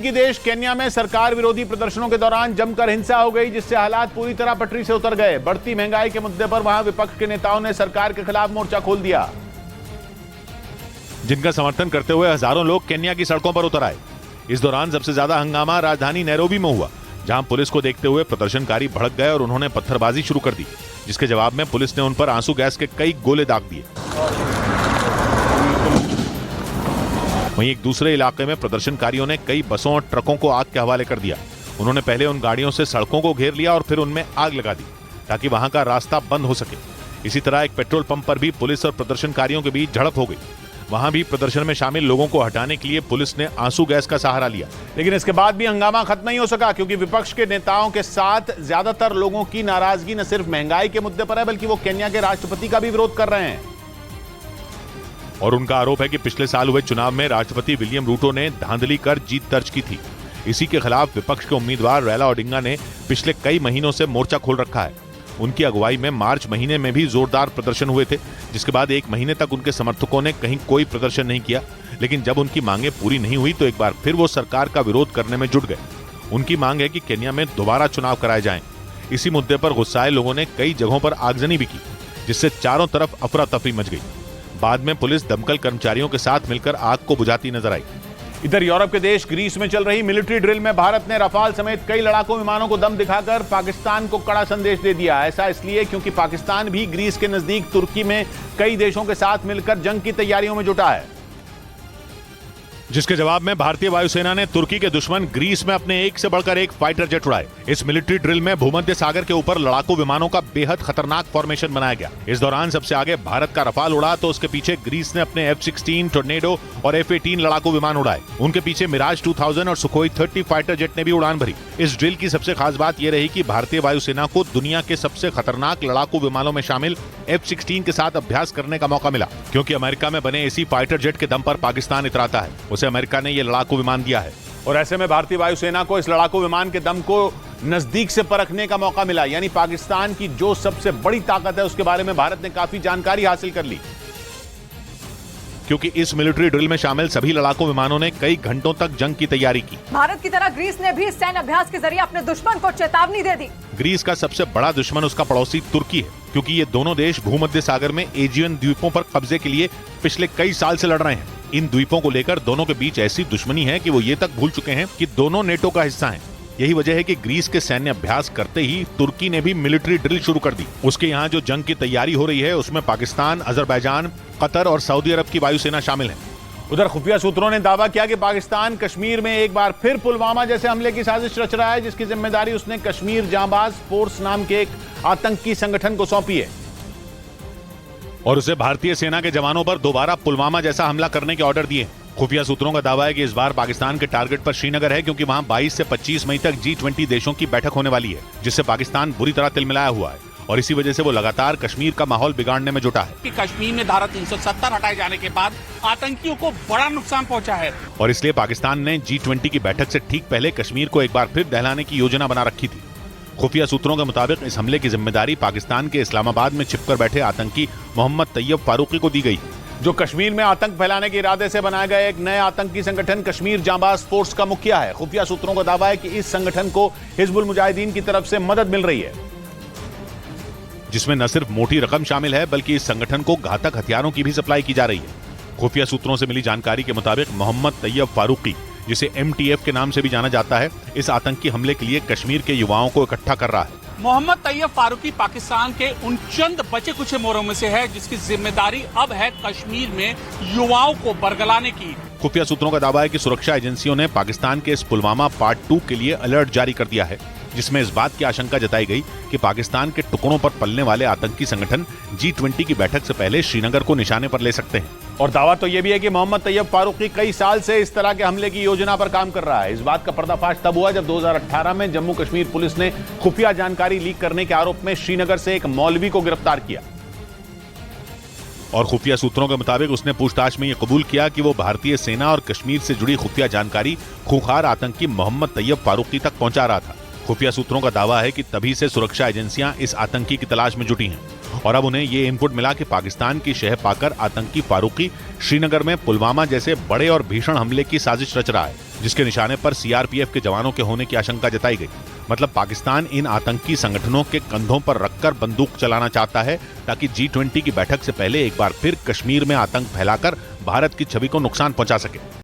कि देश केन्या में सरकार विरोधी प्रदर्शनों के दौरान जमकर हिंसा हो गई, जिससे हालात पूरी तरह पटरी से उतर गए। बढ़ती महंगाई के मुद्दे पर वहां विपक्ष के नेताओं ने सरकार के खिलाफ मोर्चा खोल दिया, जिनका समर्थन करते हुए हजारों लोग केन्या की सड़कों पर उतर आए। इस दौरान सबसे ज्यादा हंगामा राजधानी नैरोबी में हुआ, जहां पुलिस को देखते हुए प्रदर्शनकारी भड़क गए और उन्होंने पत्थरबाजी शुरू कर दी, जिसके जवाब में पुलिस ने उन पर आंसू गैस के कई गोले दाग दिए। वहीं एक दूसरे इलाके में प्रदर्शनकारियों ने कई बसों और ट्रकों को आग के हवाले कर दिया। उन्होंने पहले उन गाड़ियों से सड़कों को घेर लिया और फिर उनमें आग लगा दी ताकि वहां का रास्ता बंद हो सके। इसी तरह एक पेट्रोल पंप पर भी पुलिस और प्रदर्शनकारियों के बीच झड़प हो गई। वहां भी प्रदर्शन में शामिल लोगों को हटाने के लिए पुलिस ने आंसू गैस का सहारा लिया, लेकिन इसके बाद भी हंगामा खत्म नहीं हो सका, क्योंकि विपक्ष के नेताओं के साथ ज्यादातर लोगों की नाराजगी न सिर्फ महंगाई के मुद्दे पर है, बल्कि वो केन्या के राष्ट्रपति का भी विरोध कर रहे हैं। और उनका आरोप है कि पिछले साल हुए चुनाव में राष्ट्रपति विलियम रूटो ने धांधली कर जीत दर्ज की थी। इसी के खिलाफ विपक्ष के उम्मीदवार रैला ओडिंगा ने पिछले कई महीनों से मोर्चा खोल रखा है। उनकी अगुवाई में मार्च महीने में भी जोरदार प्रदर्शन हुए थे, जिसके बाद एक महीने तक उनके समर्थकों ने कहीं कोई प्रदर्शन नहीं किया। लेकिन जब उनकी मांगे पूरी नहीं हुई तो एक बार फिर वो सरकार का विरोध करने में जुट गए। उनकी मांग है कि केन्या में दोबारा चुनाव कराए जाएं। इसी मुद्दे पर गुस्साए लोगों ने कई जगहों पर आगजनी भी की, जिससे चारों तरफ अफरा तफरी मच गई। बाद में पुलिस दमकल कर्मचारियों के साथ मिलकर आग को बुझाती नजर आई। इधर यूरोप के देश ग्रीस में चल रही मिलिट्री ड्रिल में भारत ने रफाल समेत कई लड़ाकू विमानों को दम दिखाकर पाकिस्तान को कड़ा संदेश दे दिया। ऐसा इसलिए क्योंकि पाकिस्तान भी ग्रीस के नजदीक तुर्की में कई देशों के साथ मिलकर जंग की तैयारियों में जुटा है, जिसके जवाब में भारतीय वायुसेना ने तुर्की के दुश्मन ग्रीस में अपने एक से बढ़कर एक फाइटर जेट उड़ाए। इस मिलिट्री ड्रिल में भूमध्य सागर के ऊपर लड़ाकू विमानों का बेहद खतरनाक फॉर्मेशन बनाया गया। इस दौरान सबसे आगे भारत का रफाल उड़ा तो उसके पीछे ग्रीस ने अपने F-16, टोर्नेडो और F-18 लड़ाकू विमान उड़ाए। उनके पीछे मिराज 2000 और सुखोई 30 फाइटर जेट ने भी उड़ान भरी। इस ड्रिल की सबसे खास बात यह रही कि भारतीय वायुसेना को दुनिया के सबसे खतरनाक लड़ाकू विमानों में शामिल F-16 के साथ अभ्यास करने का मौका मिला, क्योंकि अमेरिका में बने इसी फाइटर जेट के दम पर पाकिस्तान इतराता है। उसे अमेरिका ने यह लड़ाकू विमान दिया है और ऐसे में भारतीय वायुसेना को इस लड़ाकू विमान के दम को नजदीक से परखने का मौका मिला। यानी पाकिस्तान की जो सबसे बड़ी ताकत है उसके बारे में भारत ने काफी जानकारी हासिल कर ली, क्योंकि इस मिलिट्री ड्रिल में शामिल सभी लड़ाकू विमानों ने कई घंटों तक जंग की तैयारी की। भारत की तरह ग्रीस ने भी सैन्य अभ्यास के जरिए अपने दुश्मन को चेतावनी दे दी। ग्रीस का सबसे बड़ा दुश्मन उसका पड़ोसी तुर्की है, क्योंकि ये दोनों देश भूमध्य सागर में एजियन द्वीपों पर कब्जे के लिए पिछले कई साल से लड़ रहे हैं। इन द्वीपों को लेकर दोनों के बीच ऐसी दुश्मनी है कि वो ये तक भूल चुके हैं कि दोनों नेटो का हिस्सा हैं। यही वजह है कि ग्रीस के सैन्य अभ्यास करते ही तुर्की ने भी मिलिट्री ड्रिल शुरू कर दी। उसके यहाँ जो जंग की तैयारी हो रही है उसमें पाकिस्तान, अजरबैजान, कतर और सऊदी अरब की वायुसेना शामिल है। उधर खुफिया सूत्रों ने दावा किया कि पाकिस्तान कश्मीर में एक बार फिर पुलवामा जैसे हमले की साजिश रच रहा है, जिसकी जिम्मेदारी उसने कश्मीर जांबाज फोर्स नाम के एक आतंकी संगठन को सौंपी है और उसे भारतीय सेना के जवानों पर दोबारा पुलवामा जैसा हमला करने के ऑर्डर दिए। खुफिया सूत्रों का दावा है कि इस बार पाकिस्तान के टारगेट पर श्रीनगर है, क्योंकि वहां 22 से 25 मई तक G20 देशों की बैठक होने वाली है, जिससे पाकिस्तान बुरी तरह तिलमिलाया हुआ है और इसी वजह से वो लगातार कश्मीर का माहौल बिगाड़ने में जुटा है। कि कश्मीर में धारा 370 हटाए जाने के बाद आतंकियों को बड़ा नुकसान पहुंचा है और इसलिए पाकिस्तान ने G20 की बैठक से ठीक पहले कश्मीर को एक बार फिर दहलाने की योजना बना रखी थी। खुफिया सूत्रों के मुताबिक इस हमले की जिम्मेदारी पाकिस्तान के इस्लामाबाद में छिपकर बैठे आतंकी मोहम्मद तैयब फारूकी को दी गई, जो कश्मीर में आतंक फैलाने के इरादे से बनाए गए एक नए आतंकी संगठन कश्मीर जांबाज फोर्स का मुखिया है। खुफिया सूत्रों का दावा है कि इस संगठन को हिजबुल मुजाहिदीन की तरफ से मदद मिल रही है, जिसमें न सिर्फ मोटी रकम शामिल है बल्कि इस संगठन को घातक हथियारों की भी सप्लाई की जा रही है। खुफिया सूत्रों से मिली जानकारी के मुताबिक मोहम्मद तैयब फारूकी, जिसे MTF के नाम से भी जाना जाता है, इस आतंकी हमले के लिए कश्मीर के युवाओं को इकट्ठा कर रहा है। मोहम्मद तैयब फारूकी पाकिस्तान के उन चंद बचे कुछ मोरों में से है जिसकी जिम्मेदारी अब है कश्मीर में युवाओं को बरगलाने की। खुफिया सूत्रों का दावा है कि सुरक्षा एजेंसियों ने पाकिस्तान के इस पुलवामा पार्ट 2 के लिए अलर्ट जारी कर दिया है, जिसमें इस बात की आशंका जताई गई कि पाकिस्तान के टुकड़ों पर पलने वाले आतंकी संगठन G20 की बैठक से पहले श्रीनगर को निशाने पर ले सकते हैं। और दावा तो यह भी है कि मोहम्मद तैयब फारूकी कई साल से इस तरह के हमले की योजना पर काम कर रहा है। इस बात का पर्दाफाश तब हुआ जब 2018 में जम्मू कश्मीर पुलिस ने खुफिया जानकारी लीक करने के आरोप में श्रीनगर से एक मौलवी को गिरफ्तार किया और खुफिया सूत्रों के मुताबिक उसने पूछताछ में यह कबूल किया कि वो भारतीय सेना और कश्मीर से जुड़ी खुफिया जानकारी खूंखार आतंकी मोहम्मद तैयब फारूकी तक पहुंचा रहा था। खुफिया सूत्रों का दावा है कि तभी से सुरक्षा एजेंसियां इस आतंकी की तलाश में जुटी हैं और अब उन्हें ये इनपुट मिला कि पाकिस्तान की शह पाकर आतंकी फारूकी श्रीनगर में पुलवामा जैसे बड़े और भीषण हमले की साजिश रच रहा है, जिसके निशाने पर सीआरपीएफ के जवानों के होने की आशंका जताई गई। मतलब पाकिस्तान इन आतंकी संगठनों के कंधों पर रखकर बंदूक चलाना चाहता है ताकि G20 की बैठक से पहले एक बार फिर कश्मीर में आतंक फैलाकर भारत की छवि को नुकसान पहुंचा सके।